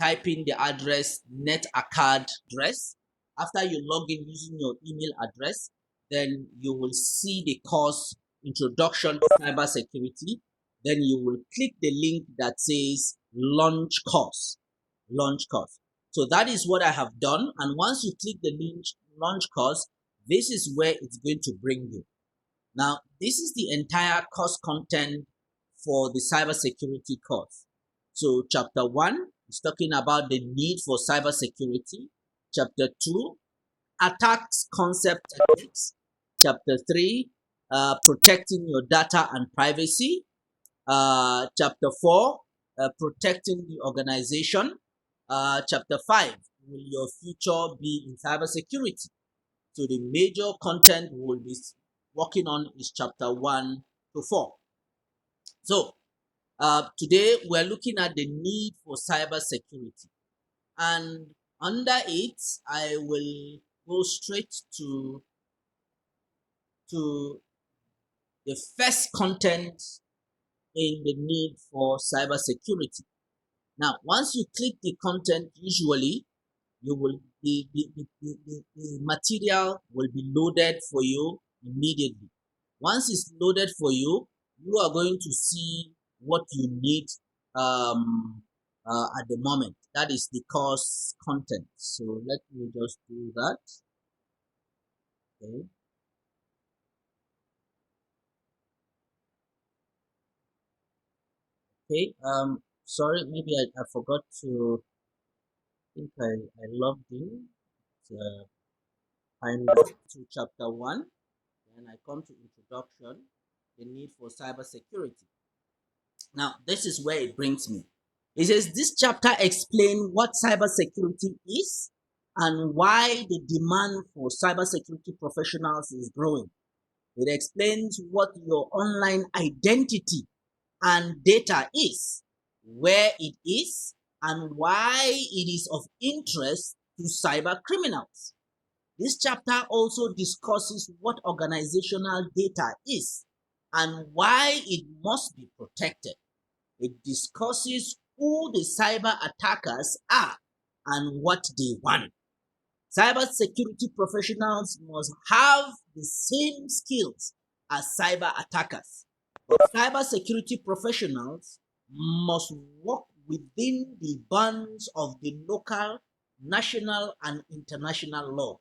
type in the address netacad address. After you log in using your email address, then you will see the course Introduction to Cybersecurity. Then you will click the link that says launch course. So that is what I have done. And once you click the link launch course, this is where it's going to bring you. Now, this is the entire course content for the cybersecurity course. So chapter 1 is talking about the need for cybersecurity. Chapter 2, attacks, concept, techniques. Chapter 3, protecting your data and privacy. Chapter 4, protecting the organization. Chapter 5, will your future be in cybersecurity? So the major content we will be working on is chapter 1 to 4. So today we're looking at the need for cybersecurity, and under it I will go straight to the first content in the need for cybersecurity. Now, once you click the content, usually you will the material will be loaded for you immediately. Once it's loaded for you, you are going to see what you need at the moment. That is the course content. So let me just do that. Okay. Okay. Sorry, maybe I forgot to. I think I logged in. I'm to chapter 1, and I come to introduction, the need for cybersecurity. Now, this is where it brings me. It says this chapter explains what cybersecurity is and why the demand for cybersecurity professionals is growing. It explains what your online identity and data is, where it is, and why it is of interest to cyber criminals. This chapter also discusses what organizational data is and why it must be protected. It discusses who the cyber attackers are and what they want. Cybersecurity professionals must have the same skills as cyber attackers. But cybersecurity professionals must work within the bounds of the local, national, and international laws.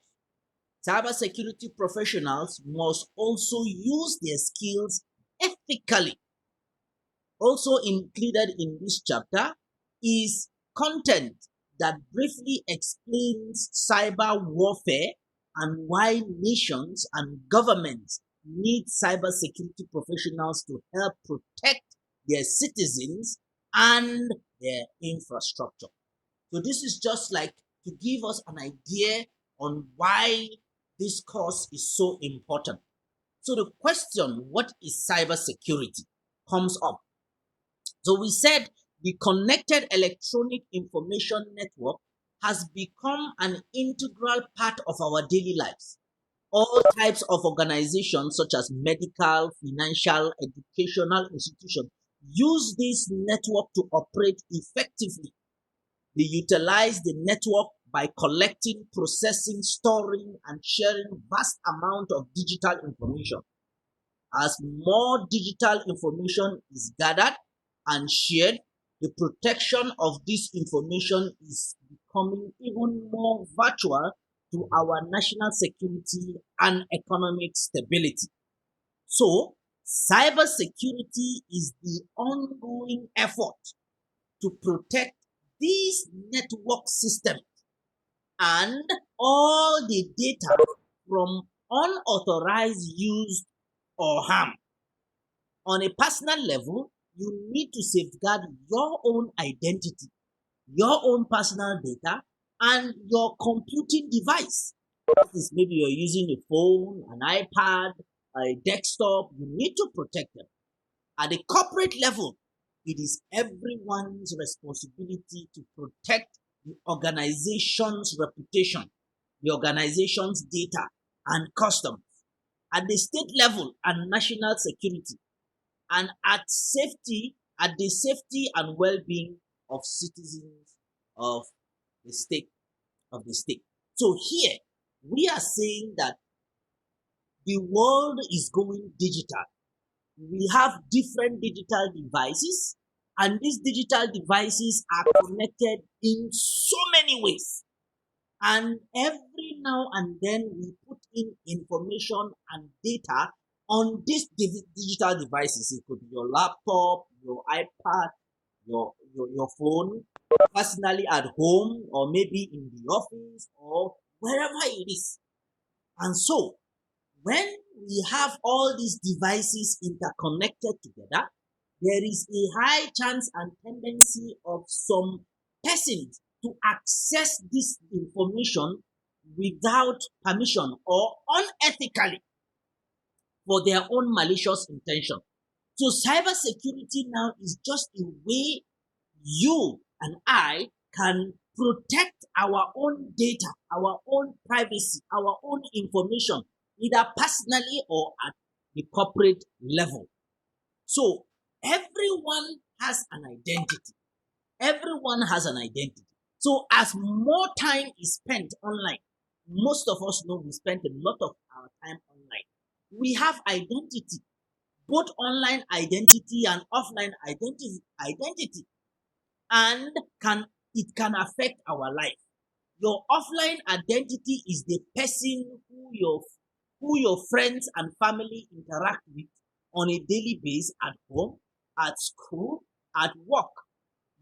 Cybersecurity professionals must also use their skills ethically. Also included in this chapter is content that briefly explains cyber warfare and why nations and governments need cybersecurity professionals to help protect their citizens and their infrastructure. So this is just like to give us an idea on why this course is so important. So the question, what is cybersecurity, comes up. So we said the connected electronic information network has become an integral part of our daily lives. All types of organizations such as medical, financial, educational institutions use this network to operate effectively. They utilize the network by collecting, processing, storing, and sharing vast amount of digital information. As more digital information is gathered and shared, the protection of this information is becoming even more virtual to our national security and economic stability. So, cybersecurity is the ongoing effort to protect these network systems and all the data from unauthorized use or harm. On a personal level, you need to safeguard your own identity, your own personal data, and your computing device. That is, maybe you're using a phone, an iPad, a desktop, you need to protect them. At the corporate level, it is everyone's responsibility to protect the organization's reputation, the organization's data, and customs. At the state level and national security, and at the safety and well-being of citizens of the state So here we are saying that the world is going digital. We have different digital devices, and these digital devices are connected in so many ways. And every now and then we put in information and data on these digital devices. It could be your laptop, your iPad, your phone, personally at home, or maybe in the office, or wherever it is. And so when we have all these devices interconnected together, there is a high chance and tendency of some persons to access this information without permission or unethically for their own malicious intention. So cybersecurity now is just a way you and I can protect our own data, our own privacy, our own information, either personally or at the corporate level. So everyone has an identity. Everyone has an identity. So as more time is spent online, most of us know we spend a lot of our time online. We have identity, both online identity and offline identity, and it can affect our life. Your offline identity is the person who your friends and family interact with on a daily basis at home, at school, at work.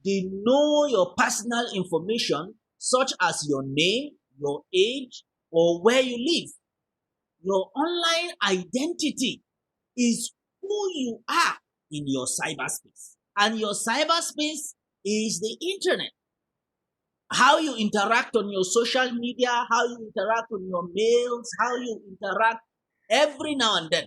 They know your personal information, such as your name, your age, or where you live. Your online identity is who you are in your cyberspace. And your cyberspace is the internet. How you interact on your social media, how you interact on your mails, how you interact every now and then.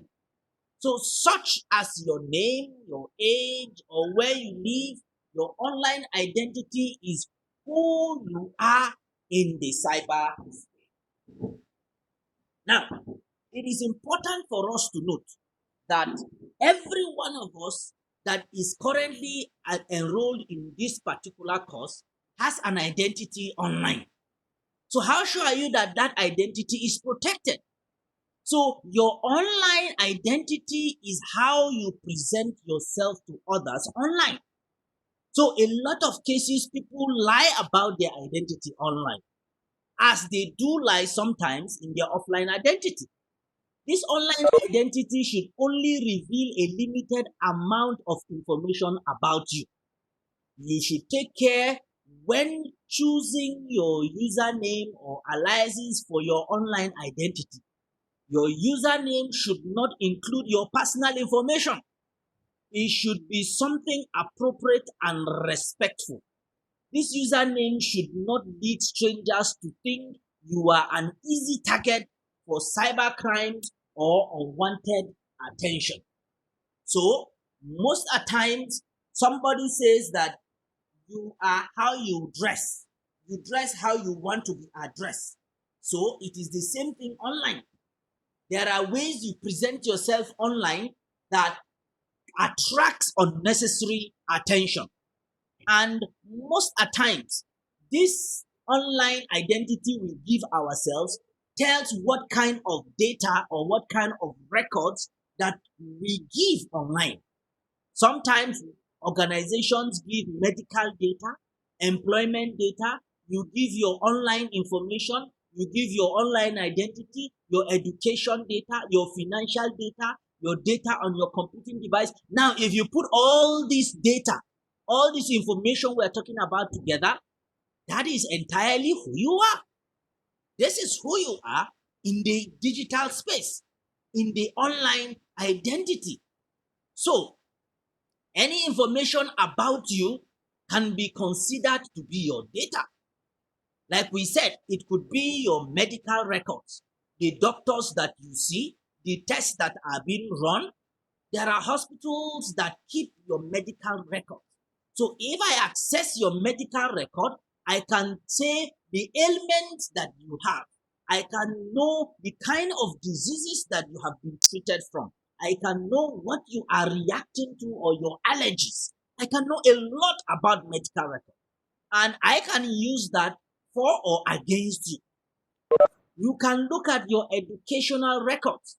So, such as your name, your age, or where you live, your online identity is who you are in the cyberspace. Now, it is important for us to note that every one of us that is currently enrolled in this particular course has an identity online. So how sure are you that that identity is protected? So your online identity is how you present yourself to others online. So a lot of cases, people lie about their identity online, as they do lie sometimes in their offline identity. This online identity should only reveal a limited amount of information about you. You should take care when choosing your username or aliases for your online identity. Your username should not include your personal information. It should be something appropriate and respectful. This username should not lead strangers to think you are an easy target for cyber crimes or unwanted attention. So, most at times, somebody says that you are how you dress. You dress how you want to be addressed. So, it is the same thing online. There are ways you present yourself online that attracts unnecessary attention. And most at times, this online identity we give ourselves tells what kind of data or what kind of records that we give online. Sometimes organizations give medical data, employment data, you give your online information, you give your online identity, your education data, your financial data, your data on your computing device. Now, if you put all this data, all this information we're talking about together, that is entirely who you are. This is who you are in the digital space, in the online identity. So, any information about you can be considered to be your data. Like we said, it could be your medical records, the doctors that you see, the tests that are being run. There are hospitals that keep your medical records. So if I access your medical record, I can say the ailments that you have. I can know the kind of diseases that you have been treated from. I can know what you are reacting to or your allergies. I can know a lot about medical records. and I can use that for or against you. You can look at your educational records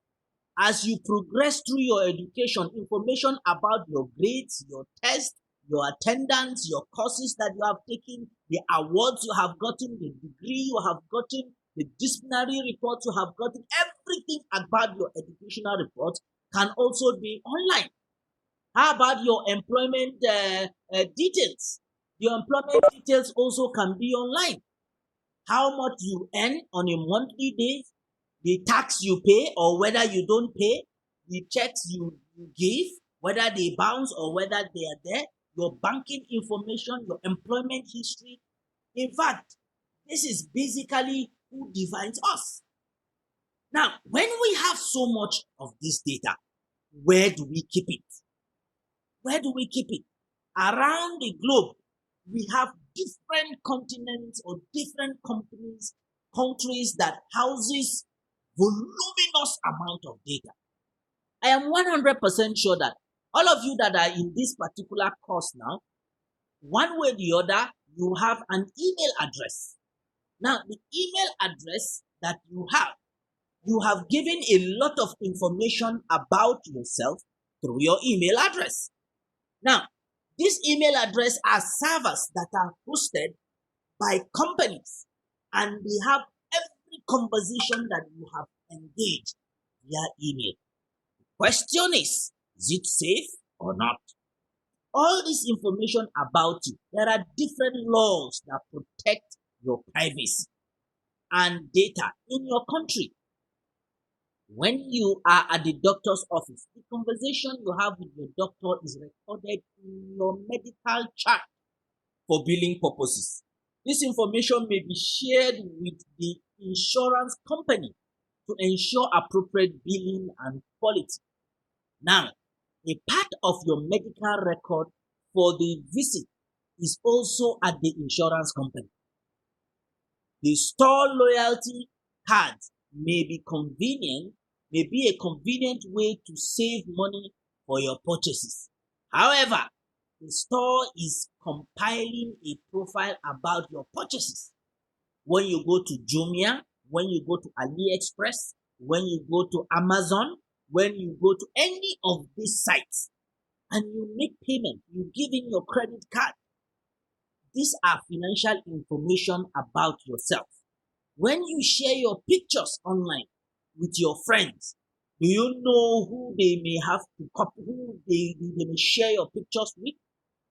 as you progress through your education, information about your grades, your tests, your attendance, your courses that you have taken, the awards you have gotten, the degree you have gotten, the disciplinary reports you have gotten, everything about your educational reports can also be online. How about your employment details? Your employment details also can be online. How much you earn on a monthly basis, the tax you pay or whether you don't pay, the checks you give, whether they bounce or whether they are there, your banking information, your employment history. In fact, this is basically who defines us. Now, when we have so much of this data, where do we keep it? Where do we keep it? Around the globe, we have different continents or different companies, countries that houses voluminous amount of data. I am 100% sure that all of you that are in this particular course now, one way or the other, you have an email address. Now, the email address that you have given a lot of information about yourself through your email address. Now, this email address are servers that are hosted by companies, and they have every conversation that you have engaged via email. Question is it safe or not? All this information about you, there are different laws that protect your privacy and data in your country. When you are at the doctor's office, the conversation you have with your doctor is recorded in your medical chart for billing purposes. This information may be shared with the insurance company to ensure appropriate billing and quality. Now, a part of your medical record for the visit is also at the insurance company. The store loyalty cards may be a convenient way to save money for your purchases. However, the store is compiling a profile about your purchases. When you go to Jumia, when you go to AliExpress, when you go to Amazon, when you go to any of these sites and you make payment, you give in your credit card. These are financial information about yourself. When you share your pictures online with your friends, do you know who they may have to copy, who they may share your pictures with?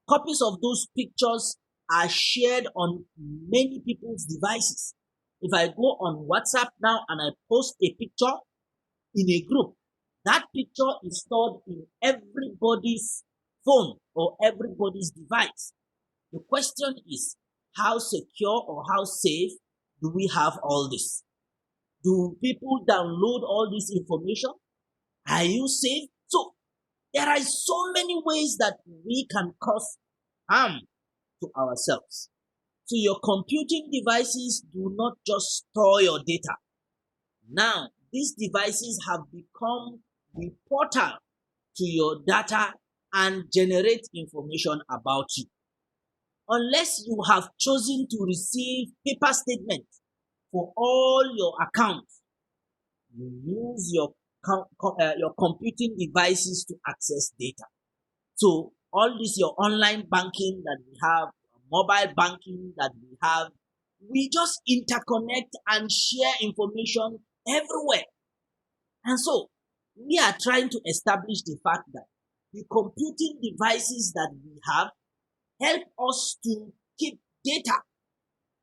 Copies of those pictures are shared on many people's devices. If I go on WhatsApp now and I post a picture in a group, that picture is stored in everybody's phone or everybody's device. The question is, how secure or how safe do we have all this? Do people download all this information? Are you safe? So there are so many ways that we can cause harm to ourselves. So your computing devices do not just store your data. Now, these devices have become the portal to your data and generate information about you. Unless you have chosen to receive paper statements for all your accounts, you use your computing devices to access data. So all this, your online banking that we have, mobile banking that we have, we just interconnect and share information everywhere. And so we are trying to establish the fact that the computing devices that we have help us to keep data.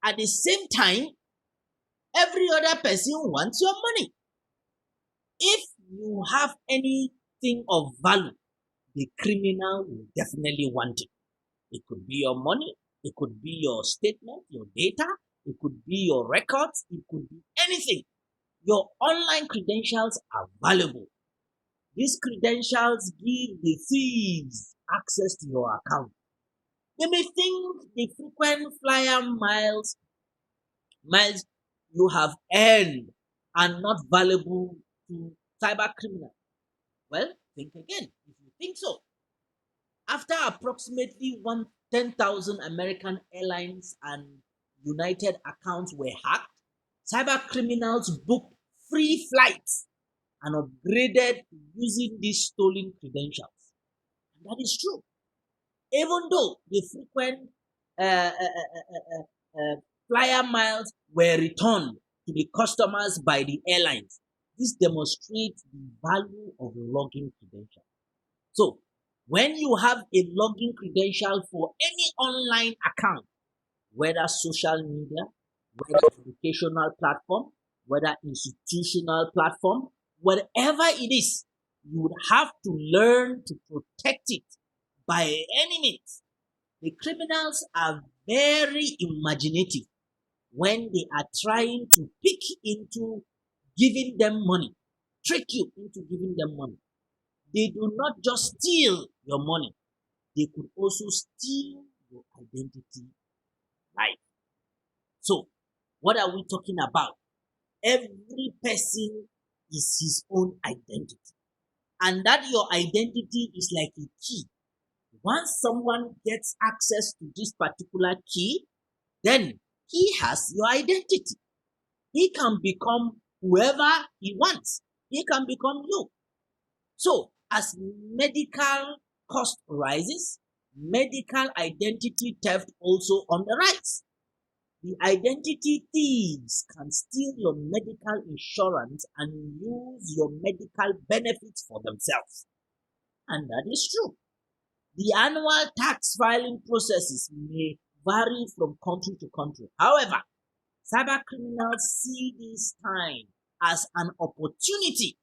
At the same time, every other person wants your money. If you have anything of value, the criminal will definitely want it. It could be your money, it could be your statement, your data, it could be your records, it could be anything. Your online credentials are valuable. These credentials give the thieves access to your account. They may think the frequent flyer miles you have earned are not valuable to cyber criminals. Well, think again if you think so. After approximately 10,000 American Airlines and United accounts were hacked, cyber criminals booked free flights and upgraded using these stolen credentials. And that is true. Even though the frequent flyer miles were returned to the customers by the airlines, this demonstrates the value of login credentials. So, when you have a login credential for any online account, whether social media, whether educational platform, whether institutional platform, whatever it is, you would have to learn to protect it by any means. The criminals are very imaginative when they are trying to pick into giving them money, trick you into giving them money. They do not just steal your money, they could also steal your identity life. So, what are we talking about? Every person is his own identity. And that your identity is like a key. Once someone gets access to this particular key, then he has your identity. He can become whoever he wants. He can become you. So, as medical cost rises, medical identity theft also on the rise. The identity thieves can steal your medical insurance and use your medical benefits for themselves. And that is true. The annual tax filing processes may vary from country to country. However, cyber criminals see this time as an opportunity.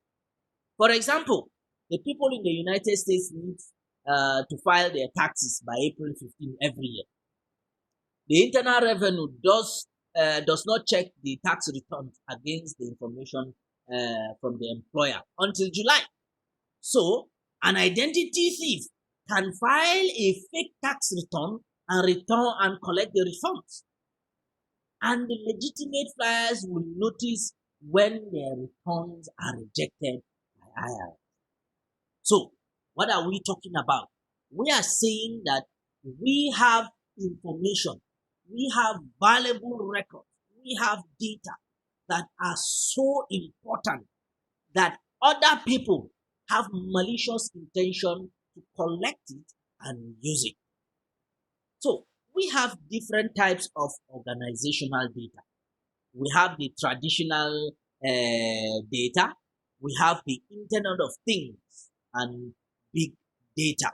For example, the people in the United States need to file their taxes by April 15 every year. The Internal Revenue does not check the tax returns against the information from the employer until July. So, an identity thief can file a fake tax return and collect the refunds. And the legitimate flyers will notice when their returns are rejected by IRS. So, what are we talking about? We are saying that we have information, we have valuable records, we have data that are so important that other people have malicious intention to collect it and use it. So, we have different types of organizational data. We have the traditional data, we have the Internet of Things, and big data.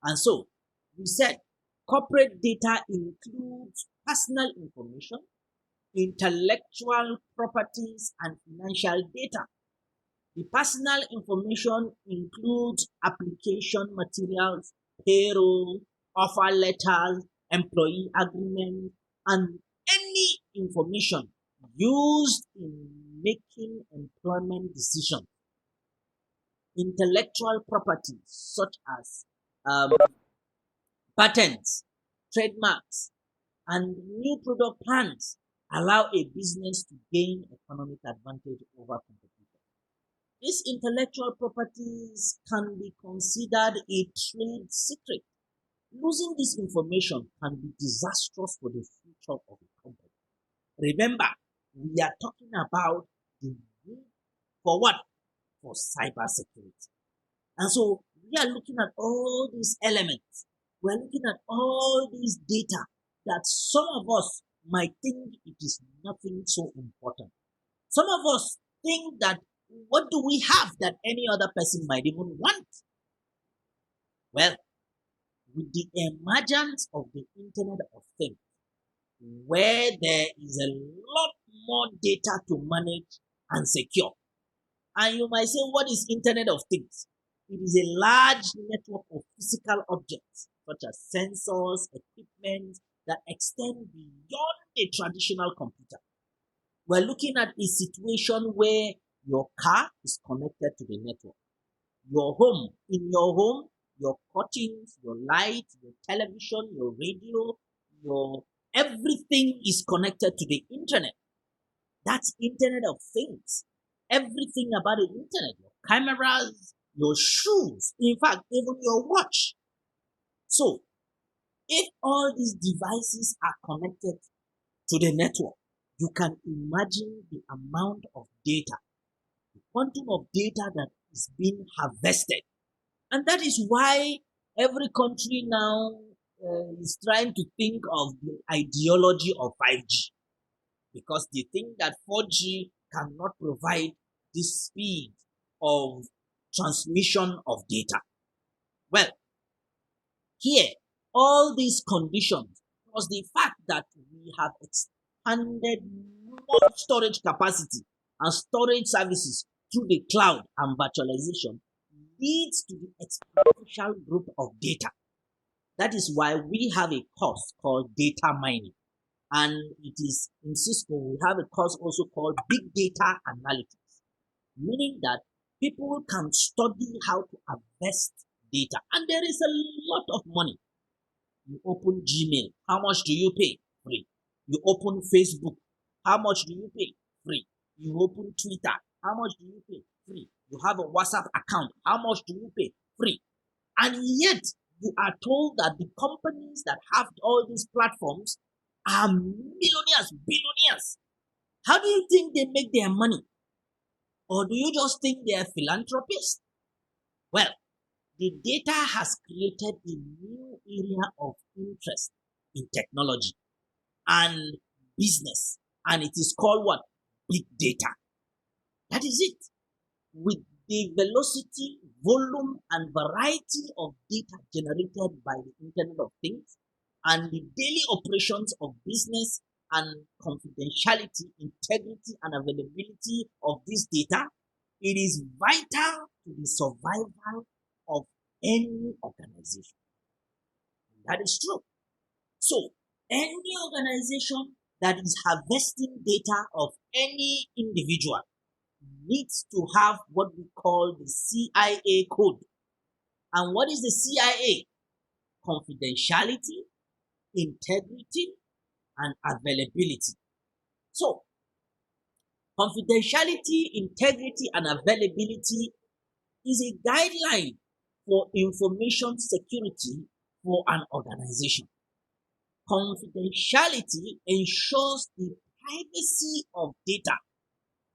And so, we said corporate data includes personal information, intellectual properties, and financial data. The personal information includes application materials, payroll, offer letters, employee agreements, and any information used in making employment decisions. Intellectual properties such as patents, trademarks, and new product plans allow a business to gain economic advantage over competition. These intellectual properties can be considered a trade secret. Losing this information can be disastrous for the future of a company. Remember, we are talking about the need for what? For cybersecurity. And so we are looking at all these elements. We're looking at all these data that some of us might think it is nothing so important. Some of us think that what do we have that any other person might even want? Well, with the emergence of the Internet of Things, where there is a lot more data to manage and secure. And you might say, what is Internet of Things? It is a large network of physical objects, such as sensors, equipment that extend beyond a traditional computer. We're looking at a situation where your car is connected to the network. In your home, your curtains, your lights, your television, your radio, your everything is connected to the internet. That's Internet of Things. Everything about the internet, your cameras, your shoes, in fact, even your watch. So, If all these devices are connected to the network, you can imagine the amount of data, the quantum of data that is being harvested. And that is why every country now is trying to think of the ideology of 5G, because they think that 4G cannot provide the speed of transmission of data. Well, here, all these conditions, plus the fact that we have expanded more storage capacity and storage services through the cloud and virtualization, leads to the exponential growth of data. That is why we have a course called data mining. And it is in CISCO, we have a course also called big data analytics, meaning that people can study how to harvest data. And there is a lot of money. You open Gmail, how much do you pay? Free. You open Facebook, how much do you pay? Free. You open Twitter, how much do you pay? Free. You have a WhatsApp account, how much do you pay? Free. And yet, you are told that the companies that have all these platforms are millionaires, billionaires. How do you think they make their money? Or do you just think they are philanthropists? Well, the data has created a new area of interest in technology and business, and it is called what? Big data. That is it. With the velocity, volume, and variety of data generated by the Internet of Things and the daily operations of business and confidentiality, integrity, and availability of this data, it is vital to the survival of any organization. That is true. So, any organization that is harvesting data of any individual needs to have what we call the CIA code. And what is the CIA? Confidentiality, integrity, and availability. So, confidentiality, integrity, and availability is a guideline for information security for an organization. Confidentiality ensures the privacy of data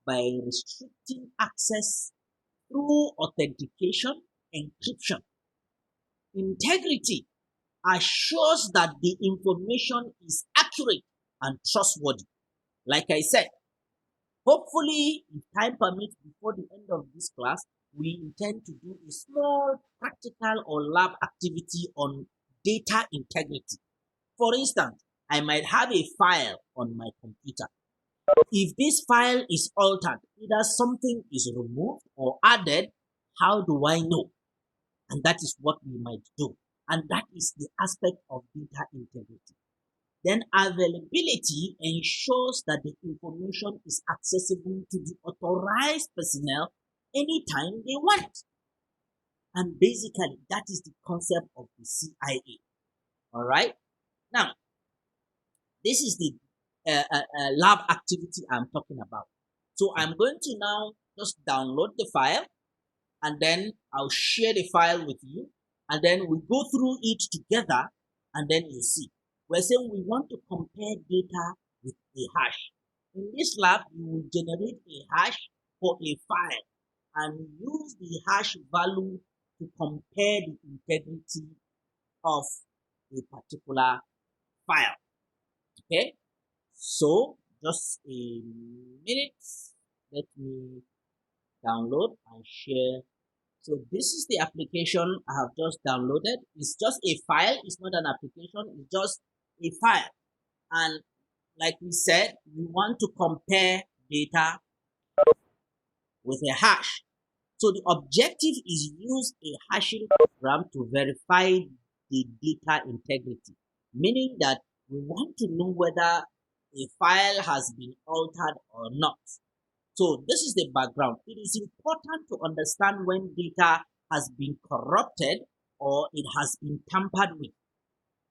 by restricting access through authentication, encryption. Integrity assures that the information is accurate and trustworthy. Like I said, hopefully, if time permits, before the end of this class, we intend to do a small practical or lab activity on data integrity. For instance, I might have a file on my computer. If this file is altered, either something is removed or added, how do I know? And that is what we might do. And that is the aspect of data integrity. Then availability ensures that the information is accessible to the authorized personnel anytime they want. And basically, that is the concept of the CIA. All right. Now, this is the lab activity I'm talking about. So I'm going to now just download the file, and then I'll share the file with you, and then we go through it together, and then you see. We're saying we want to compare data with a hash. In this lab, you will generate a hash for a file and use the hash value to compare the integrity of a particular file. Okay, so just a minute, let me download and share. So this is the application I have just downloaded. It's just a file, it's not an application, it's just a file. And like we said, we want to compare data with a hash. So the objective is use a hashing program to verify the data integrity, meaning that we want to know whether a file has been altered or not. So this is the background. It is important to understand when data has been corrupted or it has been tampered with.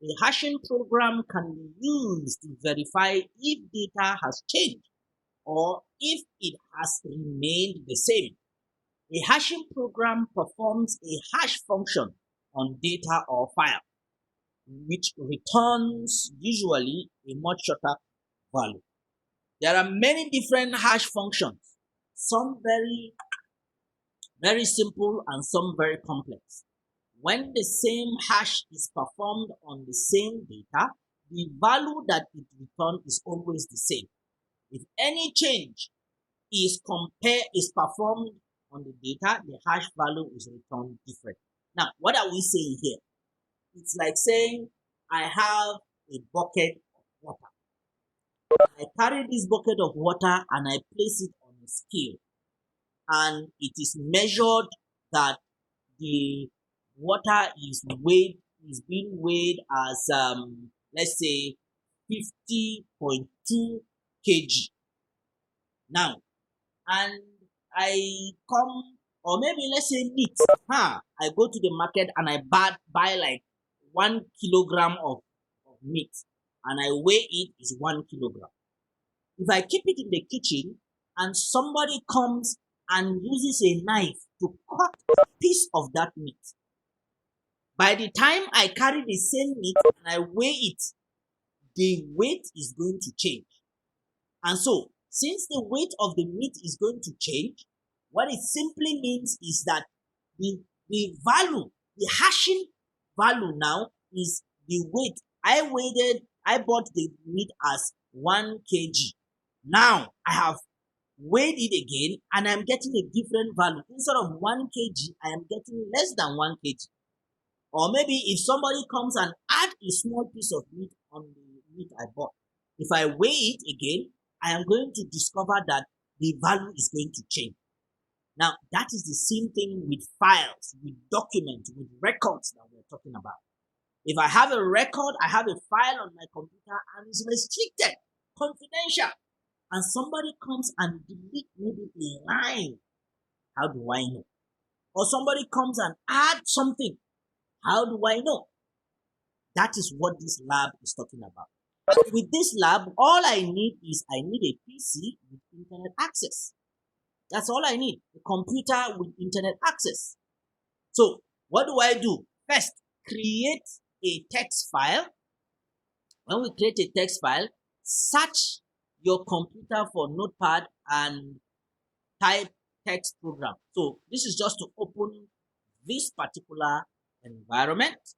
A hashing program can be used to verify if data has changed or if it has remained the same. A hashing program performs a hash function on data or file. which returns usually a much shorter value. There are many different hash functions, some very simple and some very complex. When the same hash is performed on the same data, the value that it returns is always the same. If any change is performed on the data, the hash value is returned different. Now, what are we saying here? It's like saying I have a bucket of water. I carry this bucket of water and I place it on a scale, and it is measured that the water is being weighed as let's say 50.2 kg. Now, and I come, or maybe let's say meat. I go to the market and I buy like 1 kilogram of meat, and I weigh it is 1 kilogram. If I keep it in the kitchen and somebody comes and uses a knife to cut a piece of that meat, by the time I carry the same meat and I weigh it, the weight is going to change. And so, since the weight of the meat is going to change, what it simply means is that the value, the hashing value now is the weight. I bought the meat as 1 kg. Now I have weighed it again and I'm getting a different value. Instead of 1 kg, I am getting less than 1 kg. Or maybe if somebody comes and add a small piece of meat on the meat I bought, if I weigh it again, I am going to discover that the value is going to change. Now, that is the same thing with files, with documents, with records that we're talking about. If I have a record, I have a file on my computer and it's restricted, confidential, and somebody comes and delete maybe a line, how do I know? Or somebody comes and add something, how do I know? That is what this lab is talking about. With this lab, all I need is I need a PC with internet access. That's all I need, a computer with internet access. So what do I do? First, create a text file. When we create a text file, search your computer for Notepad and type text program. So this is just to open this particular environment.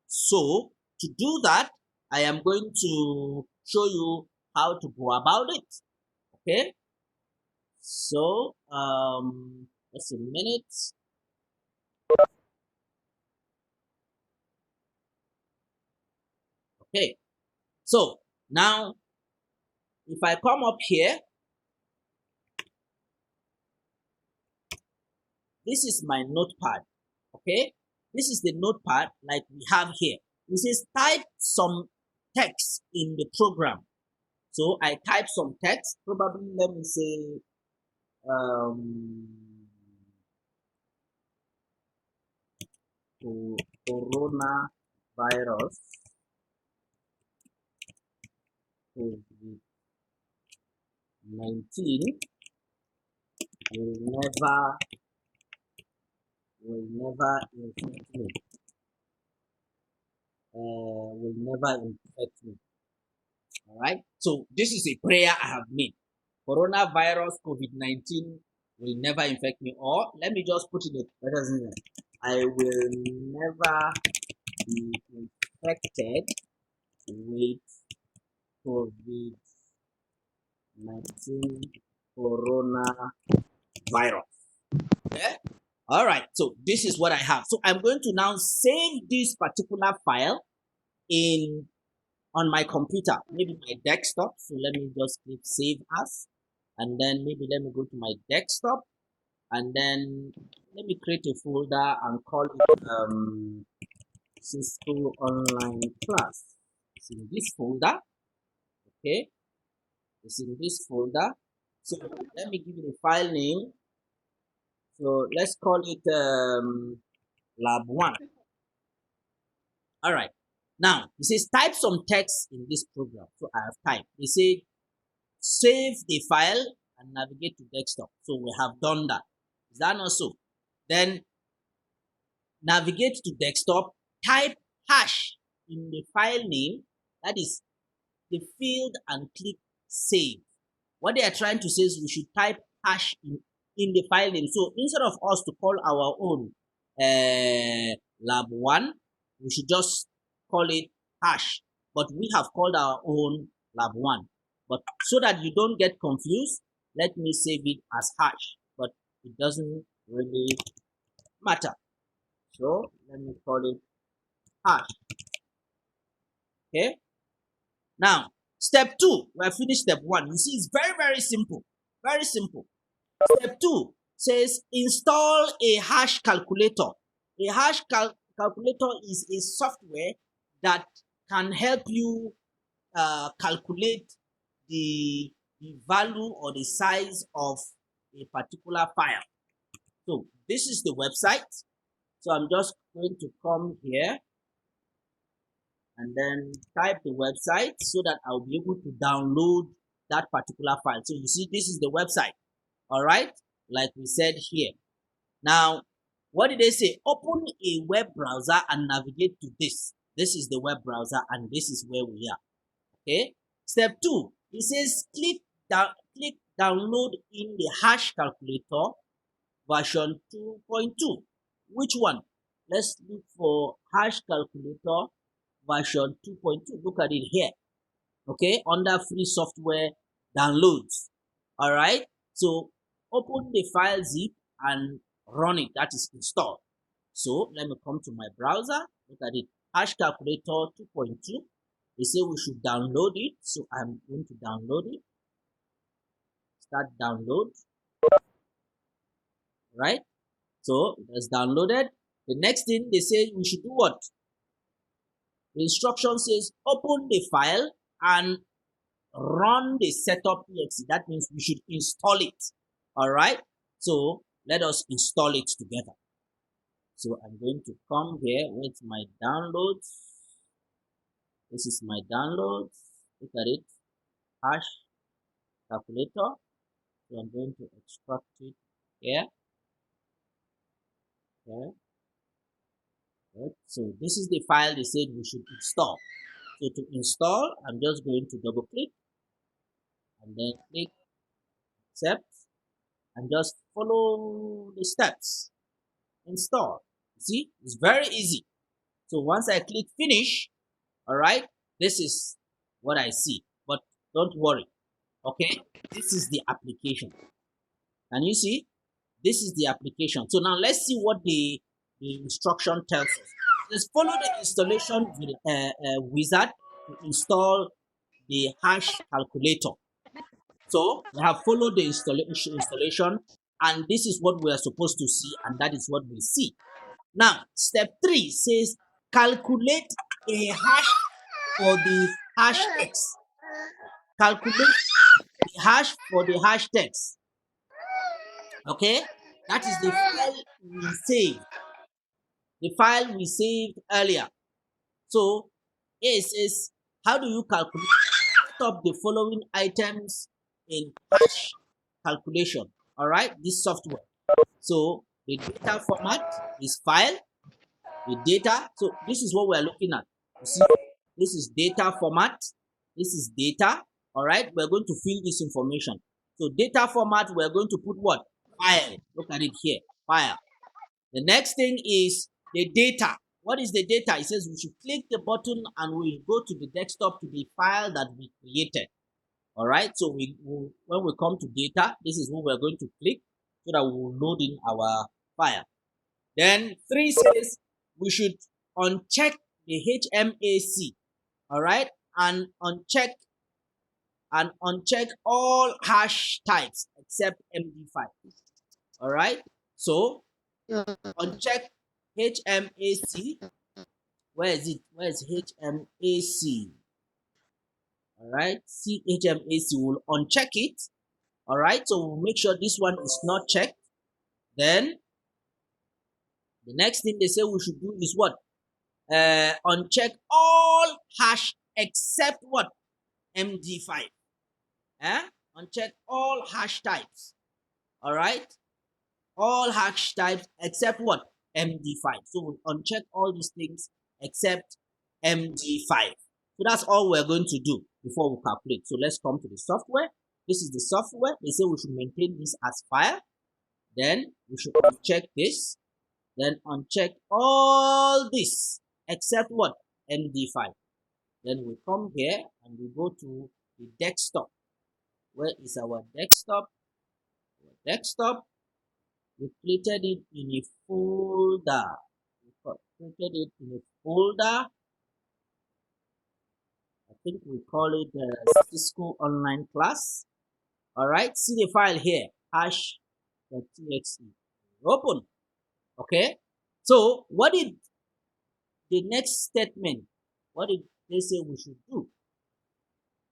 So to do that, I am going to show you how to go about it. Okay. So just a minute. Okay. So now if I come up here, this is my notepad. Okay. This is the notepad like we have here. It says type some text in the program. So I type some text, probably let me say coronavirus COVID-19 will never infect me. Will never infect me. All right. So this is a prayer I have made. Coronavirus COVID-19 will never infect me. Or let me just put it in better sense. I will never be infected with COVID-19 coronavirus. Okay. All right. So this is what I have. So I'm going to now save this particular file on my computer, maybe my desktop. So let me just click save as, and then maybe let me go to my desktop, and then let me create a folder and call it CISCO online class. It's in this folder. Okay, it's in this folder. So let me give it a file name. So let's call it lab 1. All right. Now it says type some text in this program. So I have typed. They say save the file and navigate to desktop. So we have done that. Is that not so? Then navigate to desktop, type hash in the file name, that is the field, and click save. What they are trying to say is we should type hash in the file name. So instead of us to call our own lab1, we should just call it hash. But we have called our own lab1. But so that you don't get confused, let me save it as hash. But it doesn't really matter. So let me call it hash. Okay. Now, step 2, we have finished step 1. You see, it's very, very simple. Very simple. Step 2 says install a hash calculator. A hash calculator is a software that can help you calculate the value or the size of a particular file. So this is the website. So I'm just going to come here and then type the website so that I'll be able to download that particular file. So you see, this is the website. All right, like we said here. Now, what did they say? Open a web browser and navigate to this. This is the web browser and this is where we are. Okay. Step 2, it says click download in the hash calculator version 2.2. Which one? Let's look for hash calculator version 2.2. Look at it here. Okay, under free software downloads. All right, so open the file zip and run it. That is installed. So let me come to my browser. Look at it, hash calculator 2.2. They say we should download it, so I'm going to download it. Start download. Right, so it's downloaded. The next thing they say we should do what? The instruction says open the file and run the setup.exe. That means we should install it. All right, so let us install it together. So I'm going to come here with my downloads. This is my downloads. Look at it, hash calculator. So I'm going to extract it here. Okay. Right. So this is the file they said we should install. So to install, I'm just going to double click and then click accept and just follow the steps. Install. See, it's very easy. So once I click finish, all right, this is what I see. But don't worry. Okay, this is the application. Can you see? This is the application. So now let's see what the instruction tells us. Let's follow the installation wizard to install the hash calculator. So we have followed the installation, and this is what we are supposed to see, and that is what we see. Now, step 3 says calculate a hash for the hash text. Calculate the hash for the hash text. Okay, that is the file we saved. The file we saved earlier. So, it says, how do you calculate? Set up the following items in hash calculation. All right, this software. So the data format is file, the data. So this is what we are looking at. You see, this is data format. This is data. All right, we're going to fill this information. So data format, we're going to put what? File. Look at it here, file. The next thing is the data. What is the data? It says we should click the button and we'll go to the desktop to the file that we created. All right, so when we come to data, this is what we're going to click so that we will load in our file. Then 3 says we should uncheck the HMAC, all right, and uncheck all hash types except MD5. All right, so uncheck HMAC. Where is it? Where is HMAC? All right, HMAC will uncheck it. All right, so we'll make sure this one is not checked. Then the next thing they say we should do is what? Uncheck all hash except what? MD5. Uncheck all hash types. All right, all hash types except what? MD5. So we'll uncheck all these things except MD5. So that's all we're going to do before we calculate. So let's come to the software. This is the software. They say we should maintain this as file. Then we should uncheck this. Then uncheck all this except what? MD5. Then we come here and we go to the desktop. Where is our desktop? Our desktop. We created it in a folder. We created it in a folder. I think we call it CISCO online class. All right. See the file here. hash.txt. Open. Okay. So what did the next statement? What did they say we should do?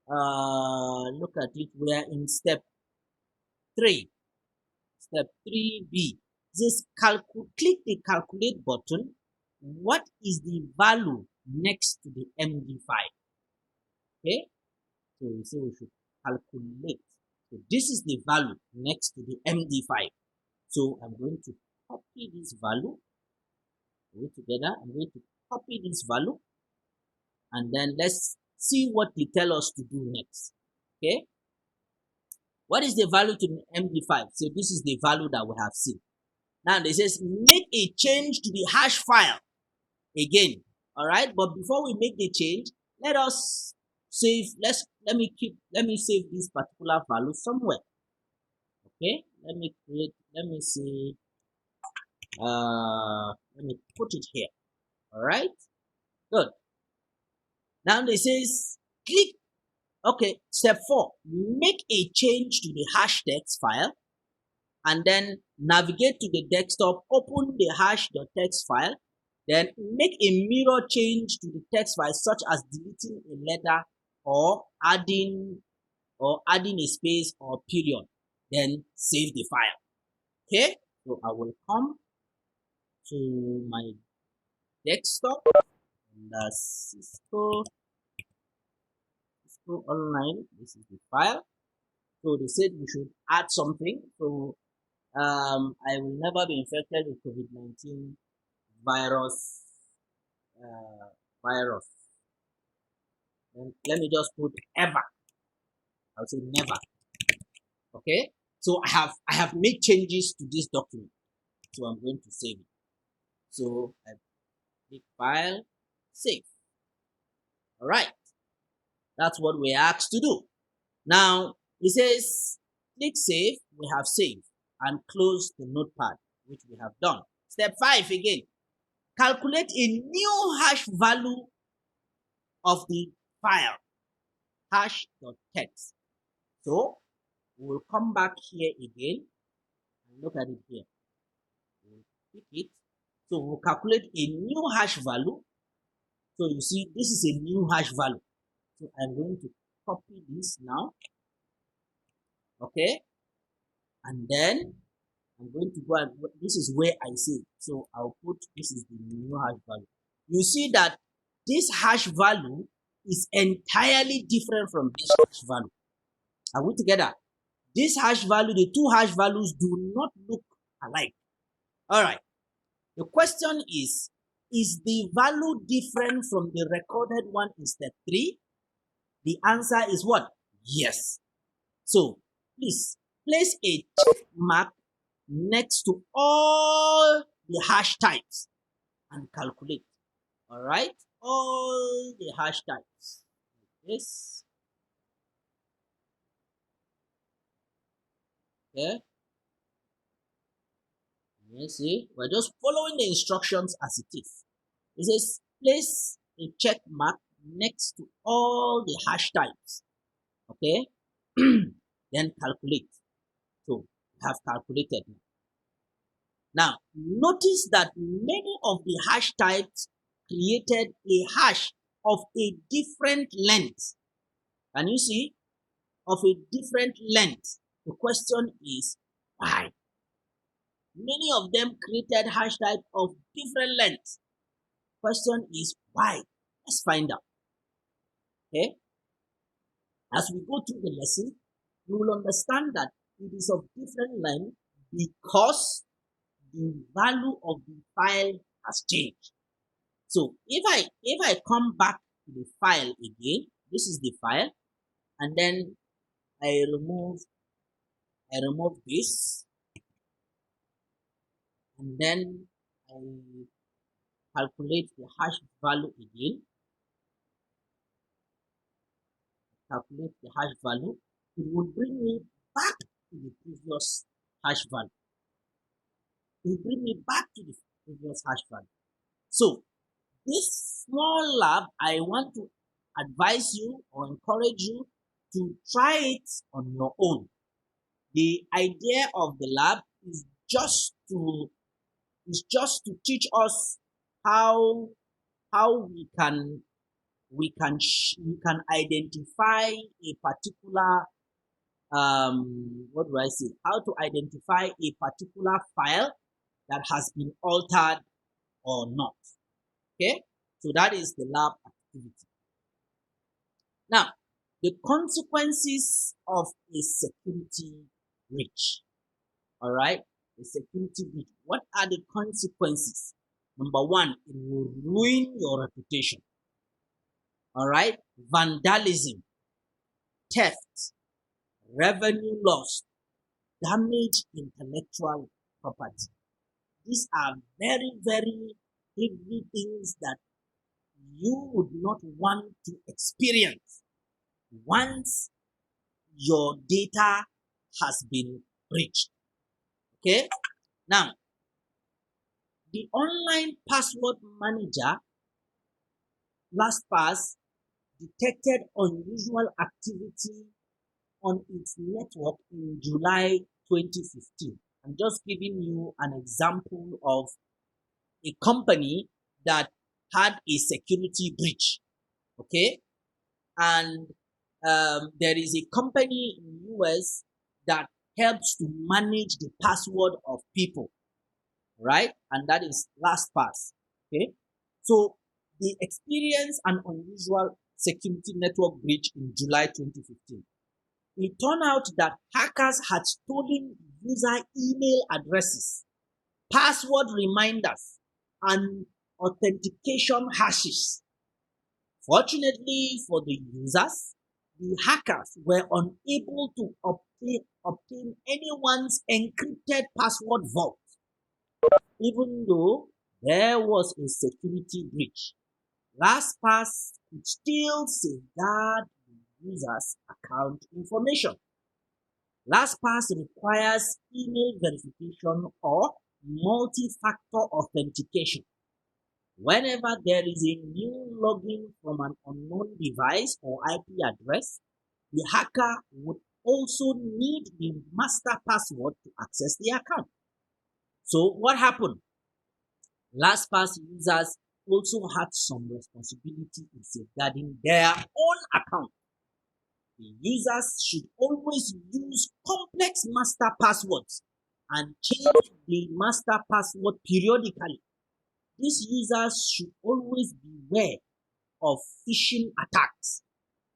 Look at it. We are in step 3. Step 3B. Just click the calculate button. What is the value next to the MD5? Okay. So we say we should calculate. So this is the value next to the MD5. So I'm going to copy this value. Go together. I'm going to copy this value. And then let's see what they tell us to do next. Okay. What is the value to the MD5? So this is the value that we have seen. Now they says make a change to the hash file again. All right. But before we make the change, let us save. Let me save this particular value somewhere. Okay. Let me say. Let me put it here. All right. Good. Now it says click. Okay, step 4, make a change to the hash text file and then navigate to the desktop, open the hash.txt file, then make a mirror change to the text file such as deleting a letter or adding a space or period, then save the file. Okay, so I will come to my desktop and CISCO online. This is the file. So they said we should add something. So I will never be infected with COVID-19 virus. And let me just put ever. I'll say never. Okay. So I have made changes to this document. So I'm going to save it. So I click file, save. All right. That's what we're asked to do. Now, it says, click save. We have saved and close the notepad, which we have done. Step 5 again. Calculate a new hash value of the file, hash.txt. So, we'll come back here again and look at it here. We'll click it. So, we'll calculate a new hash value. So, you see, this is a new hash value. So I'm going to copy this now. Okay. And then I'm going to go and this is where I save. So I'll put this is the new hash value. You see that this hash value is entirely different from this hash value. Are we together? This hash value, the two hash values do not look alike. All right. The question is the value different from the recorded one in step 3? The answer is what? Yes. So, please place a check mark next to all the hash types and calculate. All right? All the hash types. Yes. Okay. You see, we're just following the instructions as it is. It says place a check mark next to all the hash types. Okay. Then calculate. So we have calculated. Now notice that many of the hash types created a hash of a different length. Can you see? Of a different length. The question is why? Many of them created hash type of different lengths. Question is why? Let's find out. Okay. As we go through the lesson, you will understand that it is of different length because the value of the file has changed. So if I come back to the file again, this is the file, and then I remove this, and then I calculate the hash value again. Calculate the hash value. It will bring me back to the previous hash value. It will bring me back to the previous hash value. So this small lab, I want to advise you or encourage you to try it on your own. The idea of the lab is just to teach us how we can identify a particular what do I say? How to identify a particular file that has been altered or not. Okay, so that is the lab activity. Now, the consequences of a security breach. All right, a security breach. What are the consequences? Number one, it will ruin your reputation. All right, vandalism, theft, revenue loss, damage intellectual property. These are very, very heavy things that you would not want to experience once your data has been breached. Okay, now the online password manager LastPass detected unusual activity on its network in July 2015. I'm just giving you an example of a company that had a security breach. Okay, and there is a company in US that helps to manage the password of people, right? And that is LastPass. Okay, so they experienced an unusual security network breach in July 2015. It turned out that hackers had stolen user email addresses, password reminders, and authentication hashes. Fortunately for the users, the hackers were unable to obtain anyone's encrypted password vault, even though there was a security breach. LastPass could still safeguard the user's account information. LastPass requires email verification or multi-factor authentication. Whenever there is a new login from an unknown device or IP address, the hacker would also need the master password to access the account. So what happened? LastPass users also had some responsibility in safeguarding their own account. The users should always use complex master passwords and change the master password periodically. These users should always beware of phishing attacks.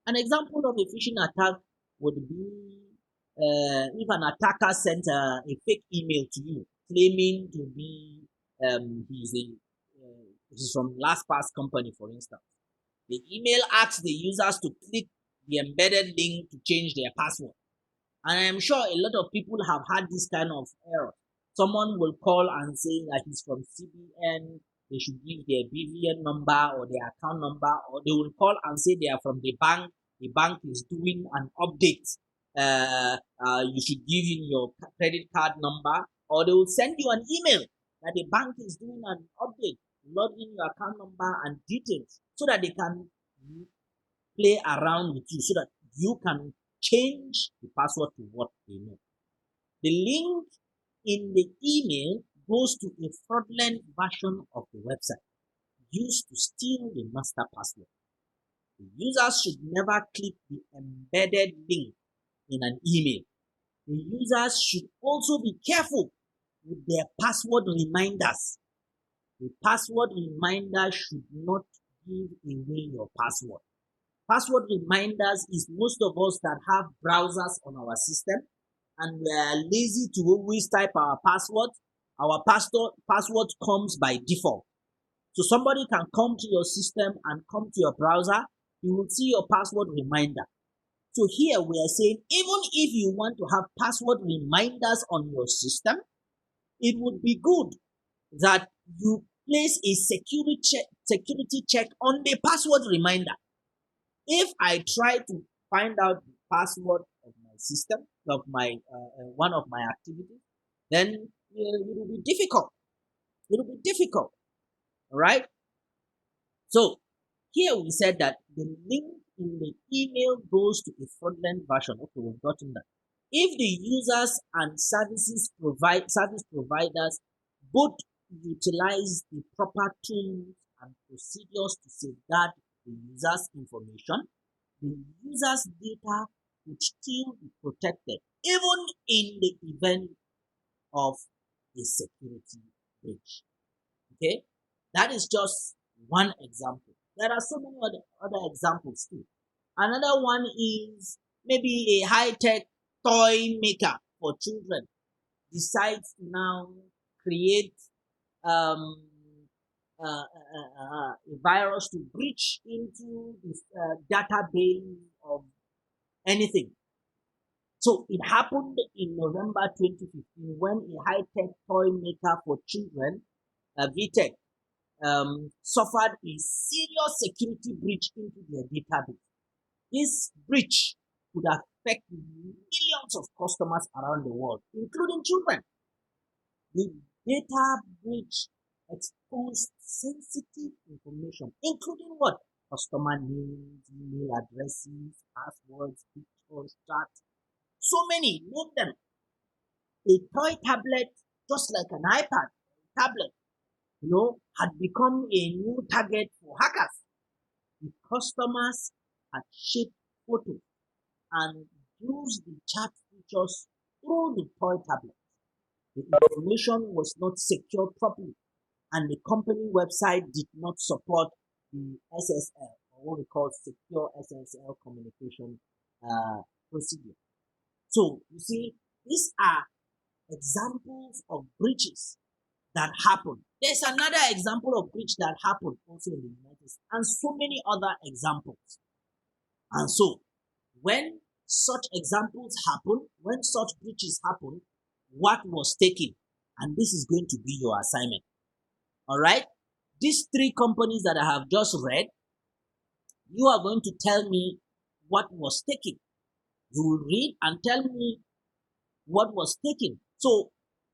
An example of a phishing attack would be if an attacker sent a fake email to you claiming to be he's from LastPass company, for instance. The email asks the users to click the embedded link to change their password. And I'm sure a lot of people have had this kind of error. Someone will call and say that he's from CBN, they should give their BVN number or their account number, or they will call and say they are from the bank is doing an update. You should give in your credit card number, or they will send you an email that the bank is doing an update. Log in your account number and details so that they can play around with you, so that you can change the password to what they know. The link in the email goes to a fraudulent version of the website used to steal the master password. The users should never click the embedded link in an email. The users should also be careful with their password reminders. The password reminder should not give away your password. Password reminders is most of us that have browsers on our system and we are lazy to always type our password. Our password comes by default. So somebody can come to your system and come to your browser. You will see your password reminder. So here we are saying, even if you want to have password reminders on your system, it would be good that you place a security check on the password reminder. If I try to find out the password of my system, of my one of my activities, then it will be difficult. It will be difficult, all right? So here we said that the link in the email goes to a fraudulent version. Okay, we've gotten that. If the users and service providers both utilize the proper tools and procedures to safeguard the user's information, the user's data would still be protected, even in the event of a security breach. Okay, that is just one example. There are so many other examples too. Another one is maybe a high-tech toy maker for children decides to now create um, a virus to breach into this database of anything. So it happened in November 2015 when a high-tech toy maker for children, VTech, suffered a serious security breach into their database. This breach could affect millions of customers around the world, including children. The data breach exposed sensitive information, including what? Customer names, email addresses, passwords, pictures, chats. So many, name them. A toy tablet, just like an iPad tablet, had become a new target for hackers. The customers had shipped photos and used the chat features through the toy tablet. The information was not secured properly, and the company website did not support the SSL, or what we call secure SSL communication procedure. So you see, these are examples of breaches that happen. There's another example of breach that happened also in the United States, and so many other examples. And so, when such examples happen, when such breaches happen, what was taken? And this is going to be your assignment. All right? These three companies that I have just read, you are going to tell me what was taken. You will read and tell me what was taken. So,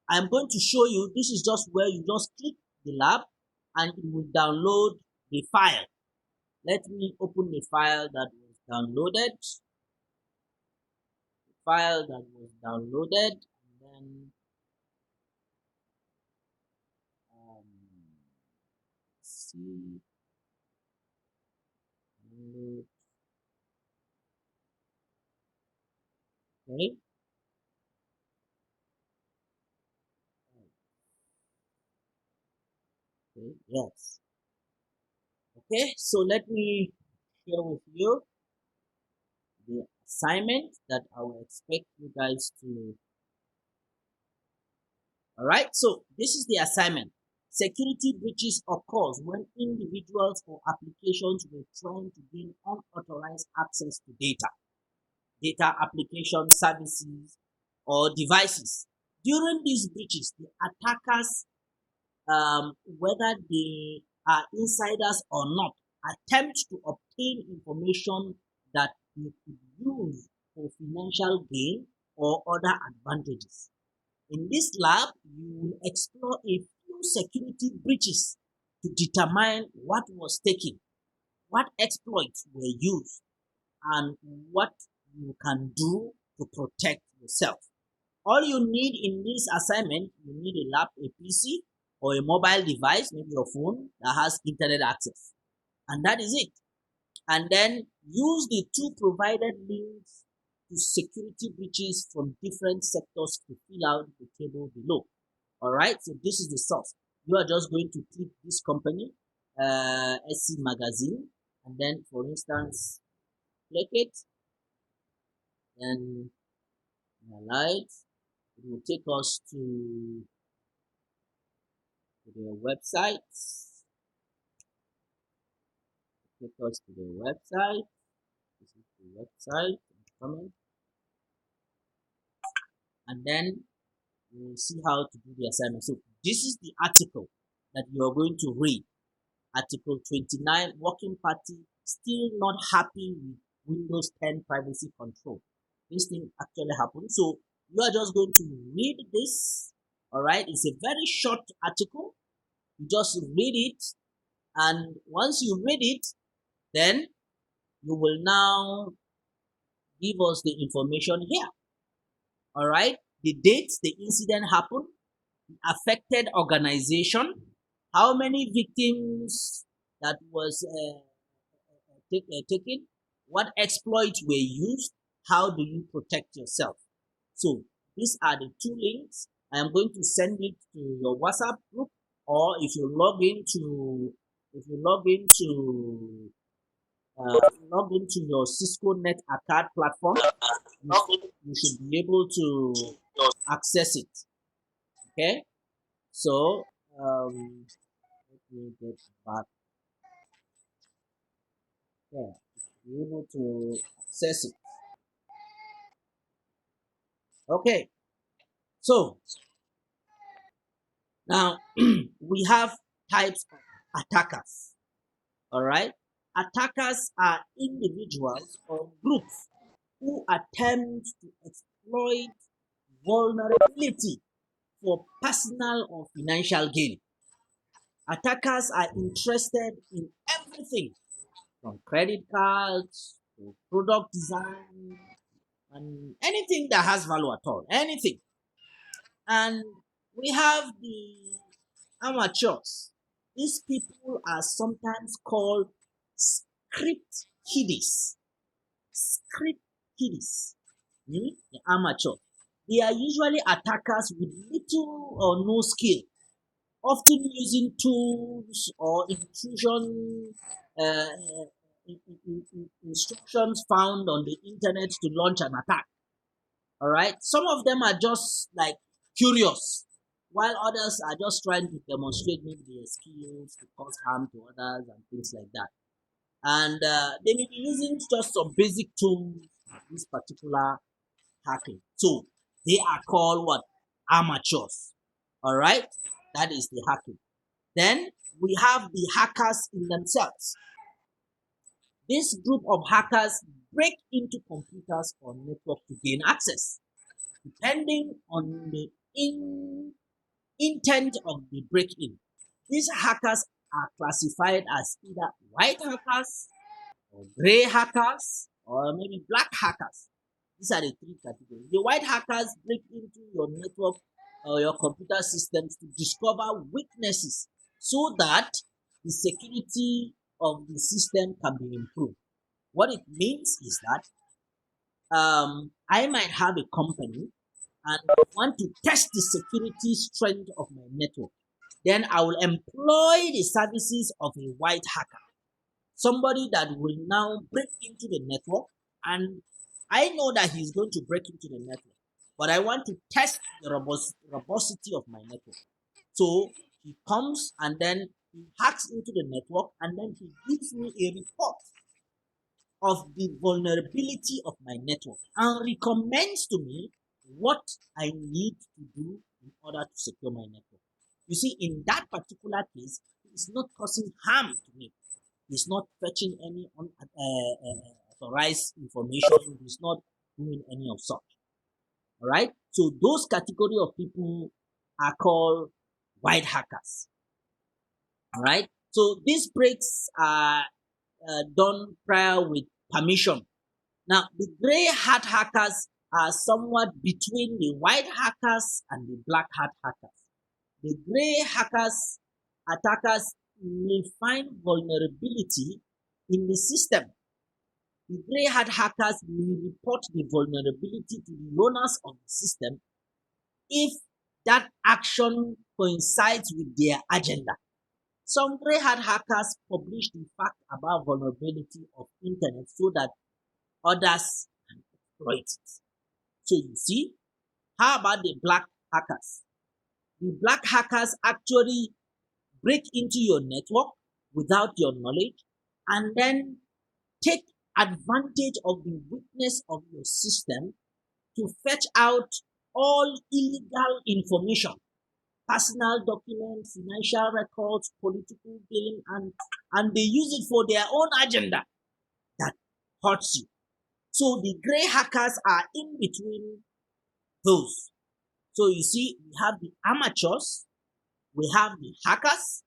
I'm going to show you, this is just where you just click the lab and it will download the file. Let me open the file that was downloaded. And then see download. Okay. Okay. Yes. Okay. So let me share with you the assignment that I will expect you guys to. All right. So this is the assignment. Security breaches occurs when individuals or applications were trying to gain unauthorized access to data application services, or devices. During these breaches, the attackers, whether they are insiders or not, attempt to obtain information that they could use for financial gain or other advantages. In this lab, you will explore a few security breaches to determine what was taken, what exploits were used, and what you can do to protect yourself. All you need in this assignment, you need a PC or a mobile device, maybe your phone that has internet access. And that is it. And then use the two provided links to security breaches from different sectors to fill out the table below. All right, so this is the source. You are just going to click this company, SC Magazine, and then, for instance, click it and analyze. It will take us to their website. take us to the website. This is the website. Comment, and then we'll see how to do the assignment. So this is the article that you are going to read. Article 29, Working Party still not happy with Windows 10 privacy control. This thing actually happened. So you are just going to read this. All right. It's a very short article. You just read it. And once you read it, then you will now give us the information here. All right. The dates the incident happened, affected organization, how many victims that was taken, what exploits were used, how do you protect yourself. So these are the two links. I am going to send it to your WhatsApp group, or if you log into your Cisco Net Attack platform, you should be able to access it. Okay, so let me get back there. Be able to access it. Okay, so now we have types of attackers. All right, attackers are individuals or groups who attempt to exploit vulnerability for personal or financial gain. Attackers are interested in everything from credit cards to product design and anything that has value at all. Anything. And we have the amateurs. These people are sometimes called script kiddies. Script kiddies. The amateur. They are usually attackers with little or no skill, often using tools or intrusion instructions found on the internet to launch an attack. All right, some of them are just like curious, while others are just trying to demonstrate maybe their skills to cause harm to others and things like that. And they may be using just some basic tools for this particular hacking. So they are called what? Amateurs. All right, that is the hacking. Then we have the hackers in themselves. This group of hackers break into computers or network to gain access. Depending on the intent of the break-in, these hackers are classified as either white hackers or gray hackers or maybe black hackers. These are the three categories. The white hackers break into your network or your computer systems to discover weaknesses so that the security of the system can be improved. What it means is that I might have a company and want to test the security strength of my network. Then I will employ the services of a white hacker, somebody that will now break into the network, and I know that he's going to break into the network, but I want to test the robustity of my network. So he comes and then he hacks into the network, and then he gives me a report of the vulnerability of my network and recommends to me what I need to do in order to secure my network. You see, in that particular case, it's not causing harm to me. It's not fetching any unauthorized information. It's not doing any of such. All right. So those category of people are called white hackers. All right. So these breaks are done prior with permission. Now, the gray hat hackers are somewhat between the white hackers and the black hat hackers. The gray attackers may find vulnerability in the system. The gray hat hackers may report the vulnerability to the owners of the system if that action coincides with their agenda. Some gray hat hackers publish the fact about vulnerability of internet so that others can exploit it. So you see, how about the black hackers? The black hackers actually break into your network without your knowledge and then take advantage of the weakness of your system to fetch out all illegal information, personal documents, financial records, political gain, and they use it for their own agenda that hurts you. So the gray hackers are in between those. So you see, we have the amateurs, we have the hackers,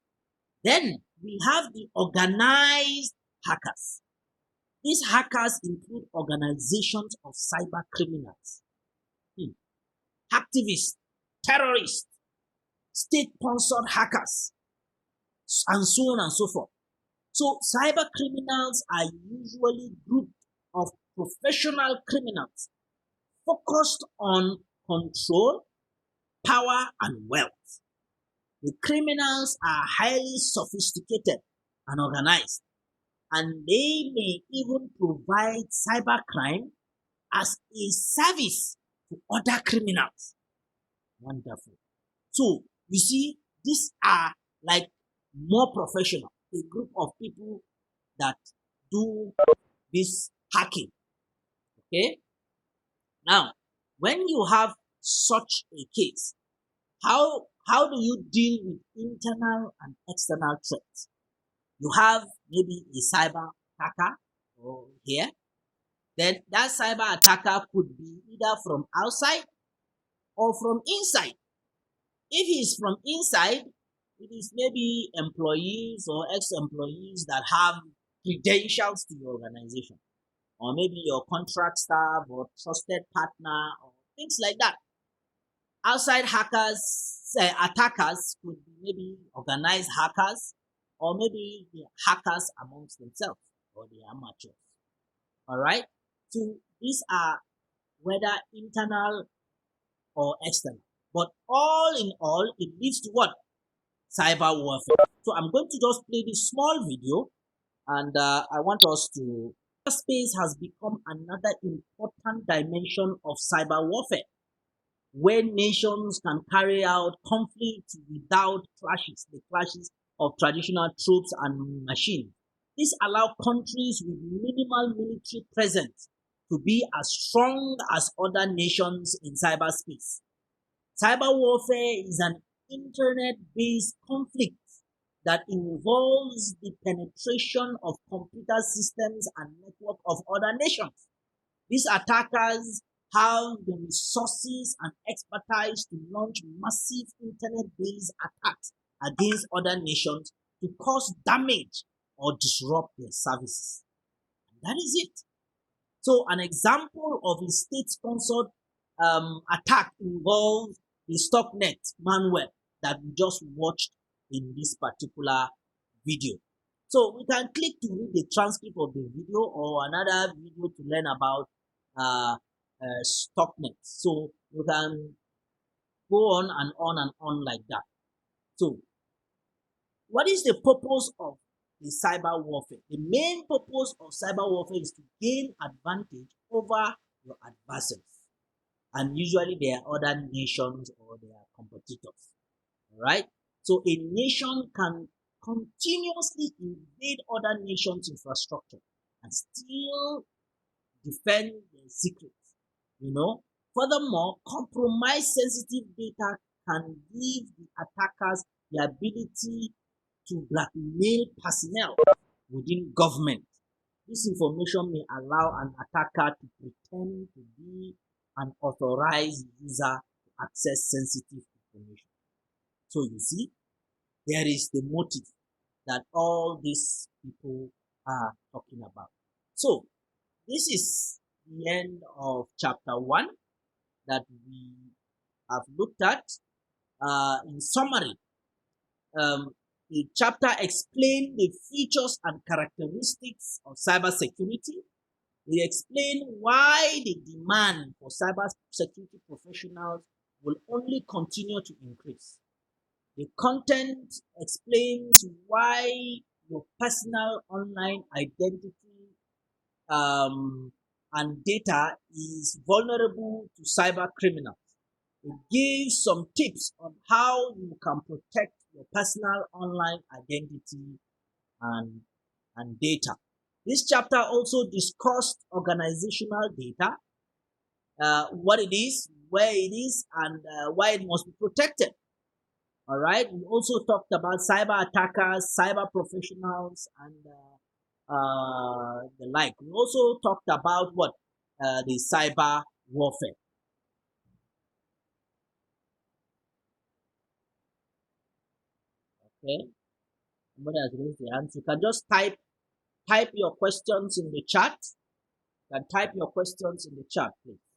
then we have the organized hackers. These hackers include organizations of cyber criminals, activists, terrorists, state-sponsored hackers, and so on and so forth. So cyber criminals are usually groups of professional criminals focused on control, power, and wealth. The criminals are highly sophisticated and organized, and they may even provide cybercrime as a service to other criminals. Wonderful. So, you see, these are like more professional, a group of people that do this hacking. Okay? Now, when you have such a case, how do you deal with internal and external threats? You have maybe a cyber attacker here. Then that cyber attacker could be either from outside or from inside. If he's from inside, it is maybe employees or ex-employees that have credentials to your organization, or maybe your contract staff or trusted partner or things like that. Outside attackers could be maybe organized hackers, or maybe the hackers amongst themselves or the amateurs. All right. So these are whether internal or external. But all in all, it leads to what? Cyber warfare. So I'm going to just play this small video, and I want us to. Space has become another important dimension of cyber warfare, where nations can carry out conflict without clashes, the clashes of traditional troops and machines. This allows countries with minimal military presence to be as strong as other nations in cyberspace. Cyber warfare is an internet-based conflict that involves the penetration of computer systems and network of other nations. These attackers have the resources and expertise to launch massive internet-based attacks against other nations to cause damage or disrupt their services. And that is it. So an example of a state-sponsored attack involves the StockNet malware that we just watched in this particular video. So we can click to read the transcript of the video or another video to learn about StockNet. So you can go on and on and on like that. So what is the purpose of the cyber warfare? The main purpose of cyber warfare is to gain advantage over your adversaries. And usually they are other nations or their competitors. All right? So a nation can continuously invade other nations' infrastructure and still defend their secrets. Furthermore, compromised sensitive data can give the attackers the ability to blackmail personnel within government. This information may allow an attacker to pretend to be an authorized user to access sensitive information. So you see, there is the motive that all these people are talking about. So this is the end of chapter 1 that we have looked at. In summary, the chapter explained the features and characteristics of cybersecurity. It explained why the demand for cybersecurity professionals will only continue to increase. The content explains why your personal online identity and data is vulnerable to cyber criminals. It gives some tips on how you can protect your personal online identity and and data. This chapter also discussed organizational data, what it is, where it is, and why it must be protected. All right. We also talked about cyber attackers, cyber professionals, and the like. We also talked about what the cyber warfare. Okay. Somebody has raised the hand. You can just type your questions in the chat. You can type your questions in the chat, please.